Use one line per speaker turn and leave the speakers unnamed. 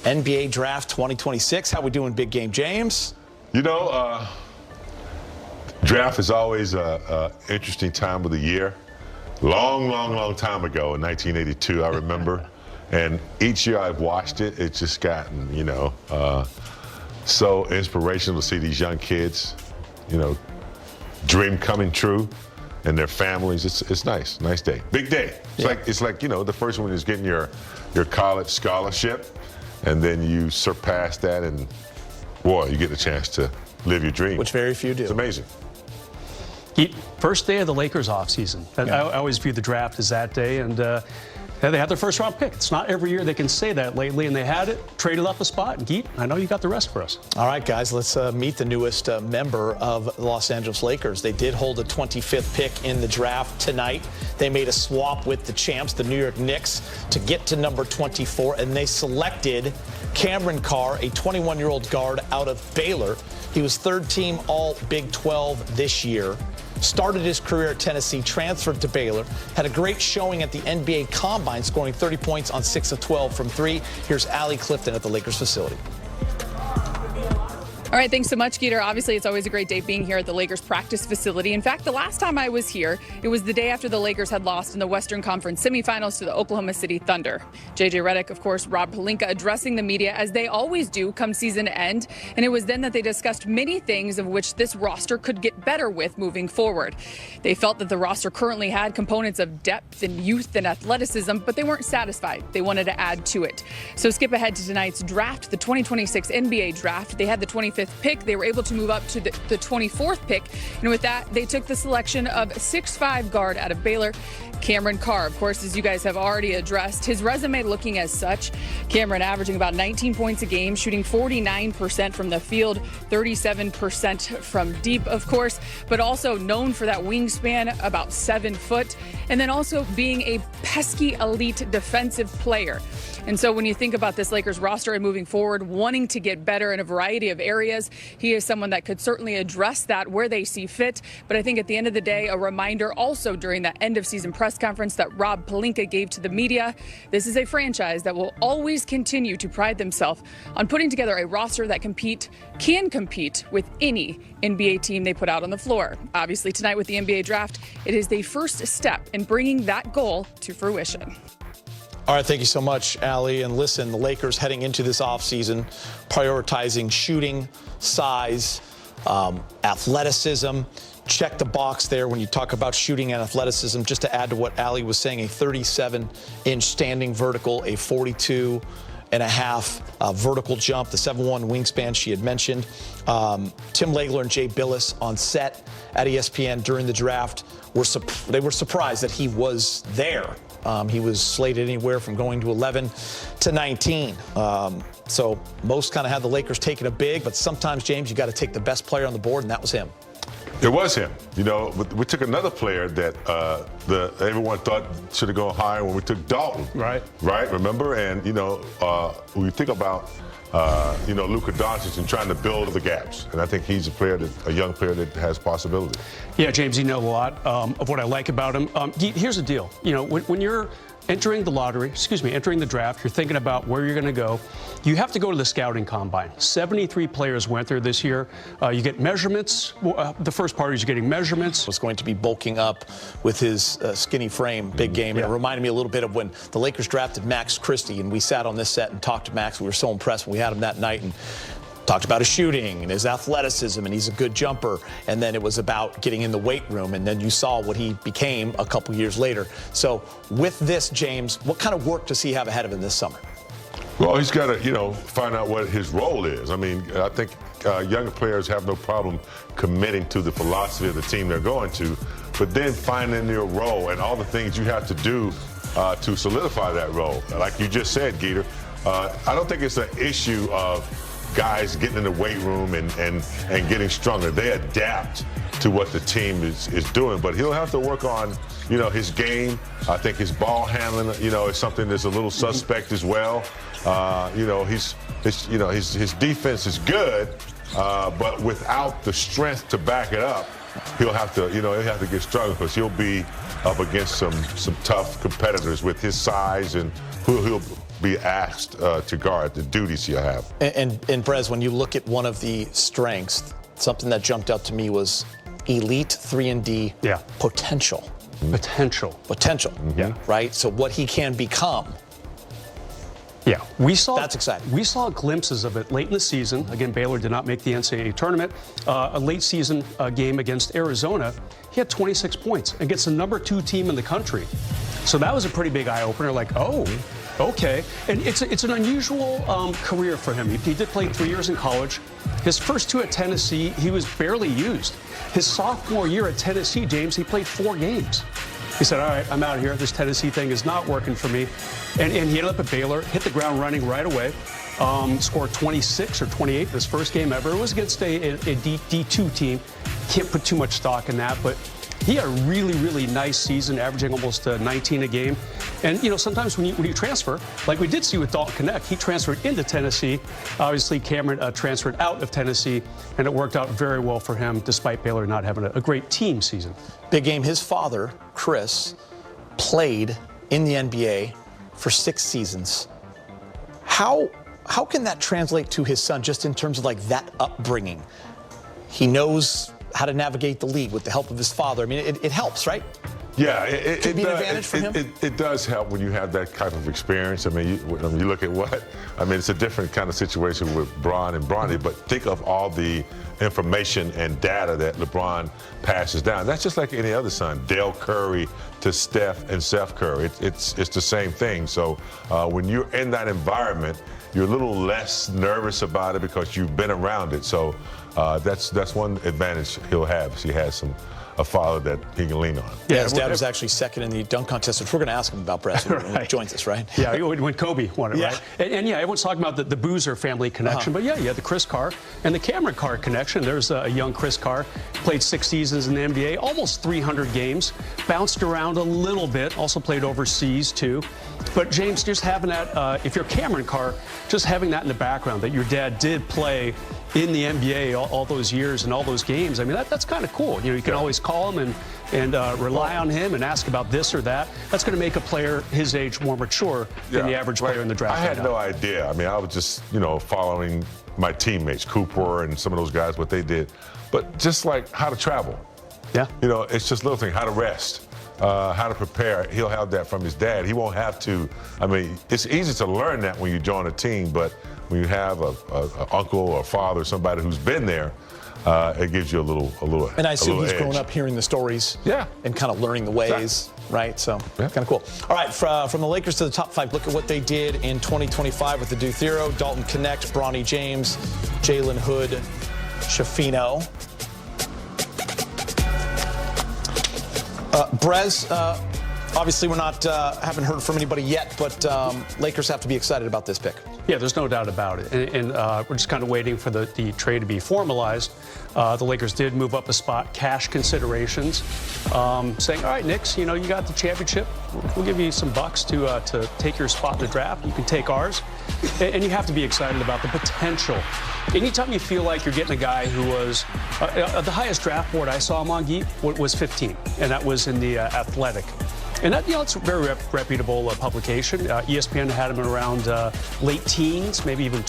NBA Draft 2026. How we doing, Big Game James?
You know, draft is always an interesting time of the year. Long time ago in 1982, I remember. And each year I've watched it, it's just gotten, so inspirational to see these young kids, dream coming true, and their families. It's nice day, big day. It's like the first one is getting your college scholarship, and then you surpass that, and boy, you get the chance to live your dream,
which very few do.
It's amazing.
First day of the Lakers offseason. I always view the draft as that day, and they had their first round pick. It's not every year they can say that lately, and they had it, traded up a spot. And Geet, I know you got the rest for us.
All right, guys, let's meet the newest member of the Los Angeles Lakers. They did hold a 25th pick in the draft tonight. They made a swap with the champs, the New York Knicks, to get to number 24, and they selected Cameron Carr, a 21-year-old guard out of Baylor. He was third-team All-Big 12 this year. Started his career at Tennessee, transferred to Baylor, had a great showing at the NBA Combine, scoring 30 points on 6 of 12 from 3. Here's Allie Clifton at the Lakers facility.
All right, thanks so much, Geeter. Obviously, it's always a great day being here at the Lakers practice facility. In fact, the last time I was here, it was the day after the Lakers had lost in the Western Conference semifinals to the Oklahoma City Thunder. JJ Redick, of course, Rob Pelinka addressing the media as they always do come season end. And it was then that they discussed many things of which this roster could get better with moving forward. They felt that the roster currently had components of depth and youth and athleticism, but they weren't satisfied. They wanted to add to it. So skip ahead to tonight's draft, the 2026 NBA draft. They had the 25th pick. They were able to move up to the 24th pick. And with that, they took the selection of 6'5" guard out of Baylor, Cameron Carr. Of course, as you guys have already addressed, his resume looking as such. Cameron averaging about 19 points a game, shooting 49% from the field, 37% from deep, of course, but also known for that wingspan, about 7 foot, and then also being a pesky elite defensive player. And so when you think about this Lakers roster and moving forward, wanting to get better in a variety of areas, he is someone that could certainly address that where they see fit. But I think at the end of the day, a reminder also during that end of season press conference that Rob Pelinka gave to the media, this is a franchise that will always continue to pride themselves on putting together a roster that can compete with any NBA team they put out on the floor. Obviously tonight with the NBA draft, it is the first step in bringing that goal to fruition.
All right, thank you so much, Allie. And listen, the Lakers heading into this offseason, prioritizing shooting, size, athleticism. Check the box there when you talk about shooting and athleticism. Just to add to what Allie was saying, a 37-inch standing vertical, a 42.5 vertical jump, the 7'1" wingspan she had mentioned. Tim Legler and Jay Billis on set at ESPN during the draft they were surprised that he was there. He was slated anywhere from going to 11 to 19. So most kind of had the Lakers taking a big, but sometimes, James, you got to take the best player on the board, and that was him.
It was him. We took another player that everyone thought should have gone higher when we took Dalton.
Right.
Remember? And, when you think about, Luka Doncic and trying to build the gaps. And I think he's a young player that has possibility.
Yeah, James, you know a lot of what I like about him. Here's the deal. When you're entering the draft, you're thinking about where you're going to go. You have to go to the scouting combine. 73 players went there this year. You get measurements. The first part is you're getting measurements.
Was going to be bulking up with his skinny frame, big game. And it reminded me a little bit of when the Lakers drafted Max Christie, and we sat on this set and talked to Max. We were so impressed when we had him that night and talked about his shooting and his athleticism, and he's a good jumper. And then it was about getting in the weight room, and then you saw what he became a couple years later. So with this, James, what kind of work does he have ahead of him this summer?
Well, he's got to, find out what his role is. I mean, I think younger players have no problem committing to the philosophy of the team they're going to, but then finding your role and all the things you have to do to solidify that role. Like you just said, Geeter, I don't think it's an issue of guys getting in the weight room and getting stronger. They adapt to what the team is doing, but he'll have to work on, his game. I think his ball handling, is something that's a little suspect as well. His defense is good, but without the strength to back it up, he'll have to get stronger because he'll be up against some tough competitors with his size and who be asked to guard, the duties you'll have.
And Brez, when you look at one of the strengths, something that jumped out to me was elite 3-and-D potential. Potential.
Yeah.
Right? So what he can become.
Yeah,
that's exciting.
We saw glimpses of it late in the season. Again, Baylor did not make the NCAA tournament. A late season game against Arizona, he had 26 points against the number 2 team in the country. So that was a pretty big eye opener. Like, oh, okay. And it's an unusual career for him. He did play 3 years in college. His first 2 at Tennessee, he was barely used. His sophomore year at Tennessee, James, he played 4 games. He said, all right, I'm out of here. This Tennessee thing is not working for me. And he ended up at Baylor, hit the ground running right away, scored 26 or 28 his first game ever. It was against a D2 team. Can't put too much stock in that, but he had a really, really nice season, averaging almost 19 a game. And, you know, sometimes when you transfer, like we did see with Dalton Knecht, he transferred into Tennessee. Obviously, Cameron transferred out of Tennessee, and it worked out very well for him, despite Baylor not having a great team season.
Big game. His father, Chris, played in the NBA for 6 seasons. How can that translate to his son, just in terms of like that upbringing? He knows how to navigate the league with the help of his father. I mean, it helps, right?
Yeah,
it could be an advantage for him.
It does help when you have that type of experience. I mean, you look at it's a different kind of situation with Bron and Bronny, but think of all the information and data that LeBron passes down. That's just like any other son, Dale Curry to Steph and Seth Curry. It's the same thing. So when you're in that environment, you're a little less nervous about it because you've been around it. So that's one advantage he'll have. He has a father that he can lean on.
Yeah, his dad was actually second in the dunk contest, which we're going to ask him about, Brett, when he joins us, right?
Yeah, when Kobe won it, right? And yeah, everyone's talking about the Boozer family connection, but yeah, you had the Chris Carr and the Cameron Carr connection. There's a young Chris Carr, played 6 seasons in the NBA, almost 300 games, bounced around a little bit, also played overseas too. But James, just having that, if you're Cameron Carr, just having that in the background, that your dad did play in the NBA all those years and all those games, I mean, that's kind of cool. You know, you can always call him and rely on him and ask about this or that. That's going to make a player his age more mature than the average player in the draft.
I had no idea. I mean, I was just, following my teammates, Cooper and some of those guys, what they did. But just like how to travel.
Yeah.
It's just little things, how to rest. How to prepare. He'll have that from his dad. He won't have to. I mean, it's easy to learn that when you join a team, but when you have a uncle or a father, somebody who's been there, it gives you a little.
And I assume he's grown up hearing the stories.
Yeah.
And kind of learning the ways, right? So kind of cool. All right, from the Lakers to the top 5, look at what they did in 2025 with the Duthero, Dalton Knecht, Bronny James, Jalen Hood, Shafino. Brez, obviously we're not, haven't heard from anybody yet, but Lakers have to be excited about this pick.
Yeah, there's no doubt about it. And we're just kind of waiting for the trade to be formalized. The Lakers did move up a spot, cash considerations, saying, all right, Knicks, you got the championship. We'll give you some bucks to take your spot in the draft. You can take ours. And you have to be excited about the potential. Anytime you feel like you're getting a guy who was, the highest draft board I saw him on, Geet, was 15, and that was in the Athletic. And that, it's a very reputable publication. ESPN had him around late teens, maybe even